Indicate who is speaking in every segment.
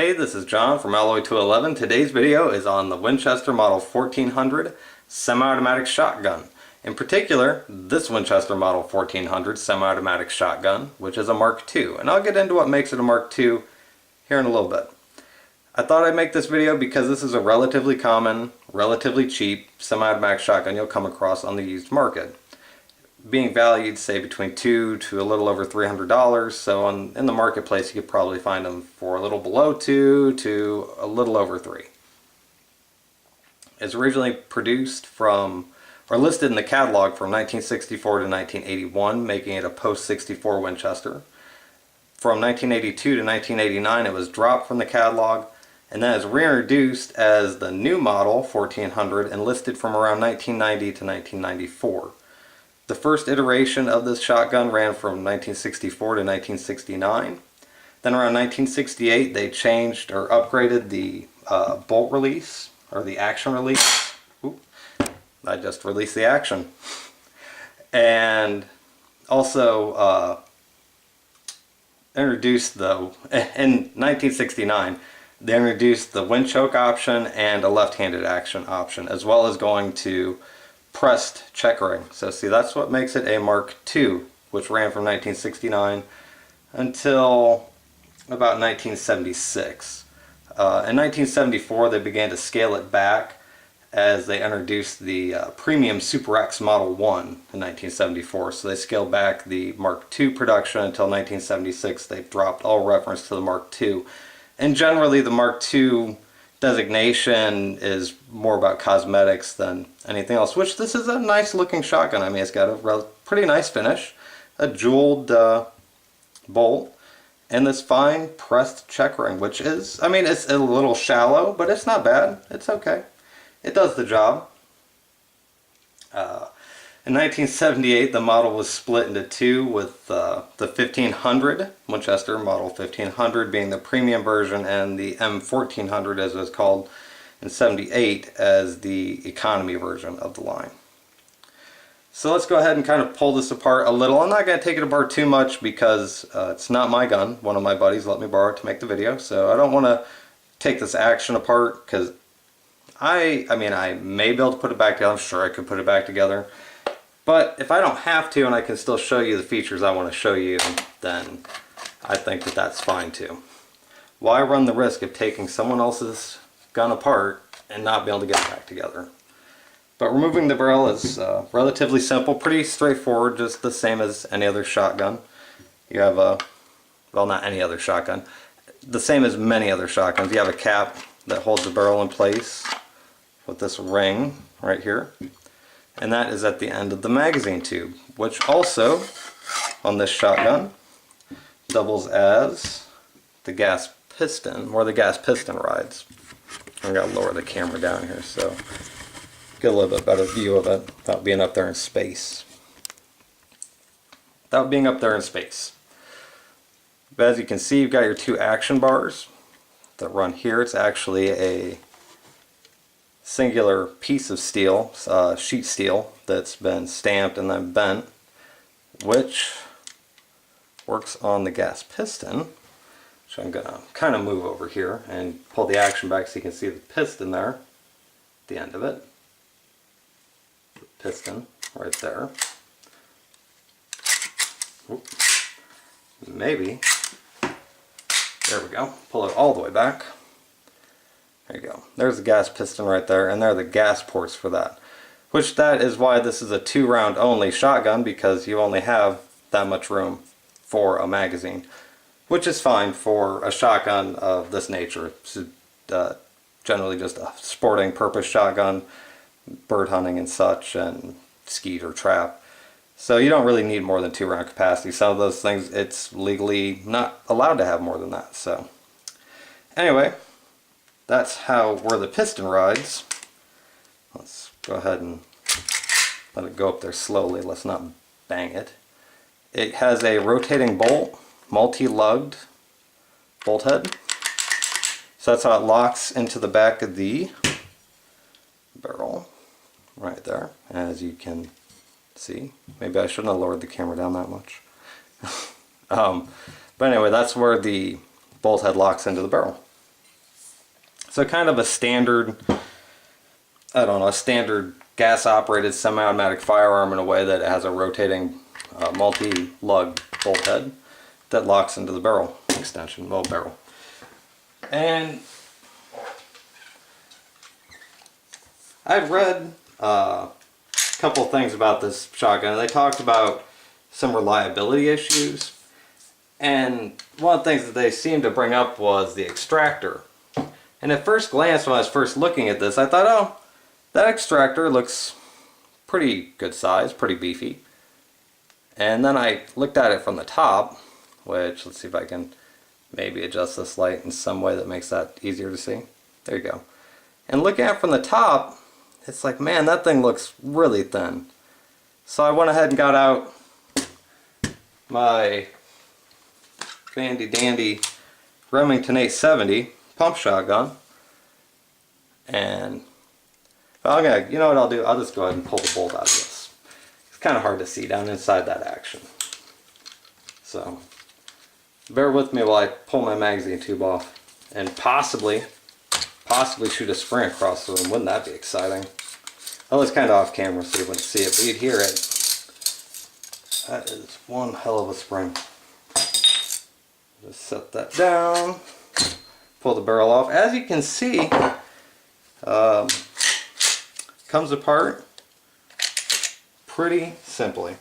Speaker 1: Hey, this is John from Alloy 211. Today's video is on the Winchester Model 1400 semi-automatic shotgun. In particular, this Winchester Model 1400 semi-automatic shotgun, which is a Mark II. And I'll get into what makes it a Mark II here in a little bit. I thought I'd make this video because this is a relatively common, relatively cheap semi-automatic shotgun you'll come across on the used market, being valued, say, between $200 to a little over $300. So in the marketplace you could probably find them for a little below $2 to a little over $3. It's originally produced from, or listed in the catalog from 1964 to 1981, making it a post-64 Winchester. From 1982 to 1989 it was dropped from the catalog, and then is reintroduced as the new model 1400 and listed from around 1990 to 1994. The first iteration of this shotgun ran from 1964 to 1969. Then around 1968 they changed or upgraded the bolt release, or the action release. Oop, I just released the action. And also introduced in 1969 they introduced the wind choke option and a left-handed action option, as well as going to pressed checkering. So see, that's what makes it a Mark II, which ran from 1969 until about 1976. In 1974 they began to scale it back as they introduced the premium Super X Model 1 in 1974. So they scaled back the Mark II production until 1976. They've dropped all reference to the Mark II. And generally the Mark II designation is more about cosmetics than anything else, which this is a nice looking shotgun. I mean, it's got a pretty nice finish, a jeweled bolt, and this fine pressed checkering, which is, I mean, it's a little shallow, but it's not bad. It's okay. It does the job. In 1978 the model was split into two, with the 1500 Winchester Model 1500 being the premium version and the M1400, as it was called in 78, as the economy version of the line. So let's go ahead and kind of pull this apart a little. I'm not going to take it apart too much because it's not my gun. One of my buddies let me borrow it to make the video, so I don't want to take this action apart because I mean, I may be able to put it back together. I'm sure I could put it back together. But if I don't have to and I can still show you the features I want to show you, then I think that that's fine too. Why run the risk of taking someone else's gun apart and not be able to get it back together? But removing the barrel is relatively simple, pretty straightforward, just the same as any other shotgun. You have a, well, not any other shotgun, the same as many other shotguns. You have a cap that holds the barrel in place with this ring right here. And that is at the end of the magazine tube, which also, on this shotgun, doubles as the gas piston, where the gas piston rides. I've got to lower the camera down here so get a little bit better view of it without being up there in space. Without being up there in space. But as you can see, you've got your two action bars that run here. It's actually a singular piece of steel, sheet steel, that's been stamped and then bent, which works on the gas piston, which I'm going to kind of move over here and pull the action back so you can see the piston there at the end of it. The piston right there. Oop. Maybe. There we go. Pull it all the way back. There you go. There's the gas piston right there, and there are the gas ports for that. Which that is why this is a 2-round only shotgun, because you only have that much room for a magazine. Which is fine for a shotgun of this nature. It's generally just a sporting purpose shotgun, bird hunting and such, and skeet or trap. So you don't really need more than 2-round capacity. Some of those things, it's legally not allowed to have more than that. So anyway, that's where the piston rides. Let's go ahead and let it go up there slowly. Let's not bang it. It has a rotating bolt, multi-lugged bolt head. So that's how it locks into the back of the barrel right there, as you can see. Maybe I shouldn't have lowered the camera down that much. But anyway, that's where the bolt head locks into the barrel. So kind of a standard, I don't know, a standard gas-operated semi-automatic firearm in a way that it has a rotating multi-lug bolt head that locks into the barrel extension, well, barrel. And I've read a couple things about this shotgun. They talked about some reliability issues, and one of the things that they seemed to bring up was the extractor. And at first glance, when I was first looking at this, I thought, oh, that extractor looks pretty good size, pretty beefy. And then I looked at it from the top, which, let's see if I can maybe adjust this light in some way that makes that easier to see. There you go. And looking at it from the top, it's like, man, that thing looks really thin. So I went ahead and got out my handy dandy Remington 870 pump shotgun, and I'm gonna, you know what I'll do? I'll just go ahead and pull the bolt out of this. It's kind of hard to see down inside that action. So bear with me while I pull my magazine tube off and possibly shoot a spring across the room. Wouldn't that be exciting? Well, it's kind of off camera so you wouldn't see it, but you'd hear it. That is one hell of a spring. Just set that down. Pull the barrel off. As you can see, comes apart pretty simply.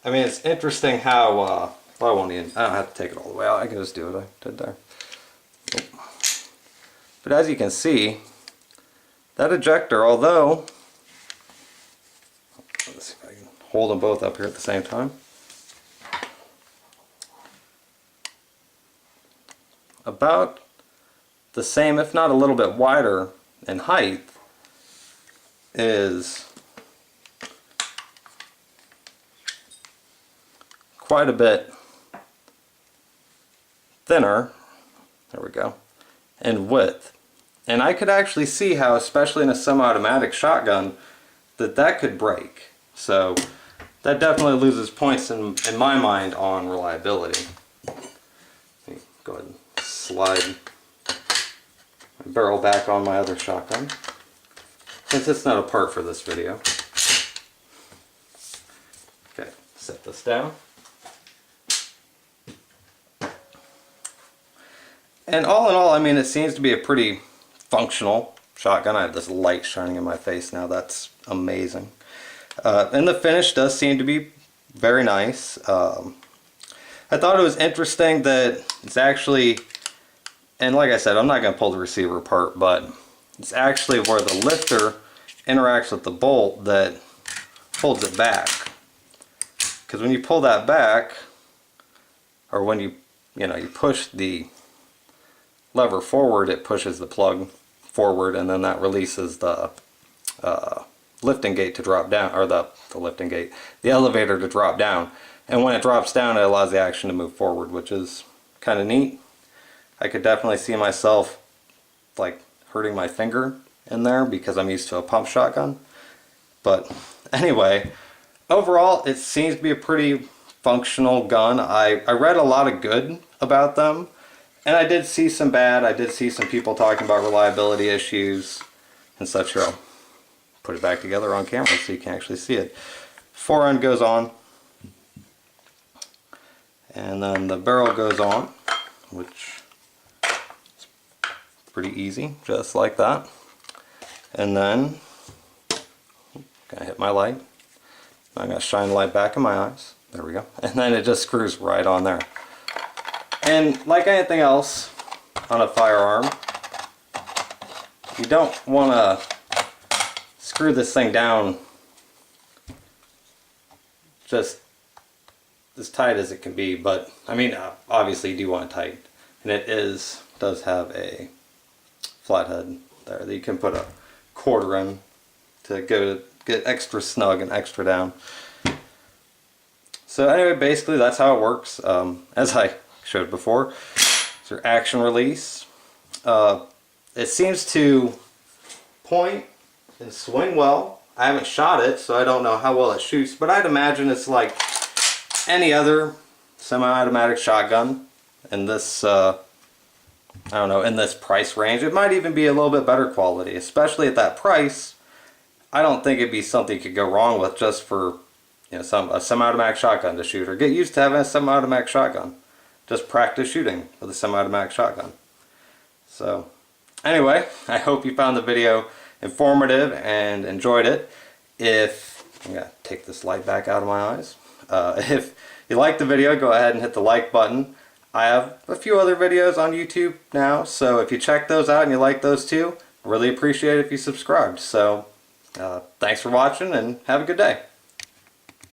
Speaker 1: I mean, it's interesting how, well, I don't have to take it all the way out. I can just do what I did there. Nope. But as you can see, that ejector, although, let's see if I can hold them both up here at the same time. About the same, if not a little bit wider in height, is quite a bit thinner, there we go, in width. And I could actually see how, especially in a semi-automatic shotgun, that could break. So that definitely loses points in my mind on reliability. Let me go ahead and slide my barrel back on my other shotgun, since it's not a part for this video. Okay, set this down. And all in all, I mean, it seems to be a pretty functional shotgun. I have this light shining in my face now. That's amazing. And the finish does seem to be very nice. I thought it was interesting that it's actually, and like I said, I'm not going to pull the receiver apart, but it's actually where the lifter interacts with the bolt that holds it back. Because when you pull that back, or when you push the lever forward, it pushes the plug forward, and then that releases the lifting gate to drop down, or the lifting gate, the elevator to drop down. And when it drops down, it allows the action to move forward, which is kind of neat. I could definitely see myself like hurting my finger in there because I'm used to a pump shotgun. But anyway, overall, it seems to be a pretty functional gun. I read a lot of good about them. And I did see some bad. I did see some people talking about reliability issues and such. Here, I'll put it back together on camera so you can actually see it. Forend goes on, and then the barrel goes on, which is pretty easy, just like that. And then, gonna hit my light. I'm gonna shine the light back in my eyes. There we go. And then it just screws right on there. And like anything else on a firearm, you don't want to screw this thing down just as tight as it can be. But I mean, obviously you do want it tight, and it does have a flathead there that you can put a quarter in to get extra snug and extra down. So anyway, basically that's how it works. As I showed before, it's your action release. It seems to point and swing well. I haven't shot it, so I don't know how well it shoots, but I'd imagine it's like any other semi-automatic shotgun in this I don't know, in this price range. It might even be a little bit better quality, especially at that price. I don't think it'd be something you could go wrong with just for, you know, a semi-automatic shotgun to shoot, or get used to having a semi-automatic shotgun. Just practice shooting with a semi-automatic shotgun. So anyway, I hope you found the video informative and enjoyed it. If I'm gonna take this light back out of my eyes. If you liked the video, go ahead and hit the like button. I have a few other videos on YouTube now, so if you check those out and you like those too, I really appreciate it if you subscribed. So thanks for watching and have a good day.